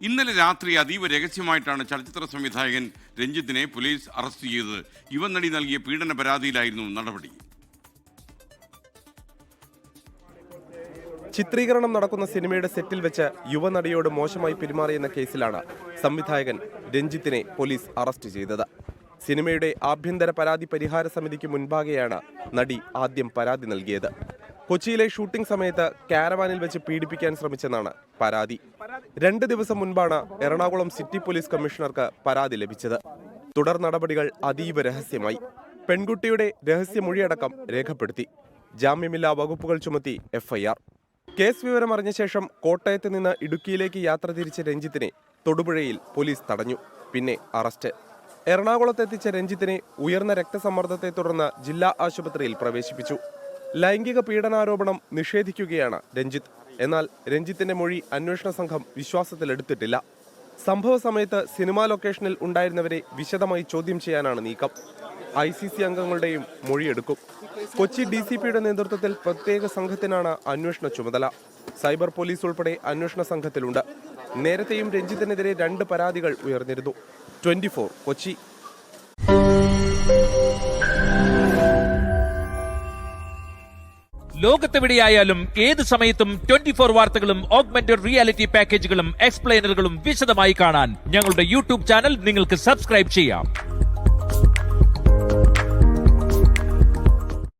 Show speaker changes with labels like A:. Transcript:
A: ഇന്നലെ രാത്രി അതീവ രഹസ്യമായിട്ടാണ് ചലച്ചിത്ര സംവിധായകൻ രഞ്ജിത്തിനെ പോലീസ് അറസ്റ്റ് ചെയ്തത്. യുവനടി നൽകിയ പീഡന പരാതിയിലായിരുന്നു നടപടി.
B: ചിത്രീകരണം നടക്കുന്ന സിനിമയുടെ സെറ്റിൽ വെച്ച് യുവനടിയോട് മോശമായി പെരുമാറിയെന്ന കേസിലാണ് സംവിധായകൻ രഞ്ജിത്തിനെ പോലീസ് അറസ്റ്റ് ചെയ്തത്. സിനിമയുടെ ആഭ്യന്തര പരാതി പരിഹാര സമിതിക്ക് മുൻപാകെയാണ് നടി ആദ്യം പരാതി നൽകിയത്. കൊച്ചിയിലെ ഷൂട്ടിംഗ് സമയത്ത് കാരവാനിൽ വെച്ച് പീഡിപ്പിക്കാൻ ശ്രമിച്ചെന്നാണ് പരാതി. 2 ദിവസം മുൻപാണ് എറണാകുളം സിറ്റി പോലീസ് കമ്മീഷണർക്ക് പരാതി ലഭിച്ചത്. തുടർ നടപടികൾ അതീവ രഹസ്യമായി. പെൺകുട്ടിയുടെ രഹസ്യമൊഴിയടക്കം രേഖപ്പെടുത്തി. ജാമ്യമില്ലാ വകുപ്പുകൾ ചുമത്തി FIR. കേസ് വിവരം അറിഞ്ഞ ശേഷം കോട്ടയത്ത് നിന്ന് ഇടുക്കിയിലേക്ക് യാത്ര തിരിച്ച രഞ്ജിത്തിനെ തൊടുപുഴയിൽ പോലീസ് തടഞ്ഞു. പിന്നെ അറസ്റ്റ്. എറണാകുളത്തെത്തിച്ച രഞ്ജിത്തിനെ ഉയർന്ന രക്തസമ്മർദ്ദത്തെ തുടർന്ന് ജില്ലാ ആശുപത്രിയിൽ പ്രവേശിപ്പിച്ചു. ലൈംഗിക പീഡനാരോപണം നിഷേധിക്കുകയാണ് രഞ്ജിത്ത്. എന്നാൽ രഞ്ജിത്തിന്റെ മൊഴി അന്വേഷണ സംഘം വിശ്വാസത്തിലെടുത്തിട്ടില്ല. സംഭവ സമയത്ത് സിനിമാ ലൊക്കേഷനിൽ ഉണ്ടായിരുന്നവരെ വിശദമായി ചോദ്യം ചെയ്യാനാണ് നീക്കം. ICC അംഗങ്ങളുടെയും മൊഴിയെടുക്കും. കൊച്ചി DCPയുടെ നേതൃത്വത്തിൽ പ്രത്യേക സംഘത്തിനാണ് അന്വേഷണ ചുമതല. സൈബർ പോലീസ് ഉൾപ്പെടെ അന്വേഷണ സംഘത്തിലുണ്ട്. നേരത്തെയും രഞ്ജിത്തിനെതിരെ 2 പരാതികൾ ഉയർന്നിരുന്നു. 24 കൊച്ചി.
C: ലോകത്തെവിടെയായാലും ഏത് സമയത്തും 24 വാർത്തകളും ഓഗ്മെന്റഡ് റിയാലിറ്റി പാക്കേജുകളും എക്സ്പ്ലെയിനറുകളും വിശദമായി കാണാൻ ഞങ്ങളുടെ YouTube ചാനൽ നിങ്ങൾക്ക് സബ്സ്ക്രൈബ് ചെയ്യാം.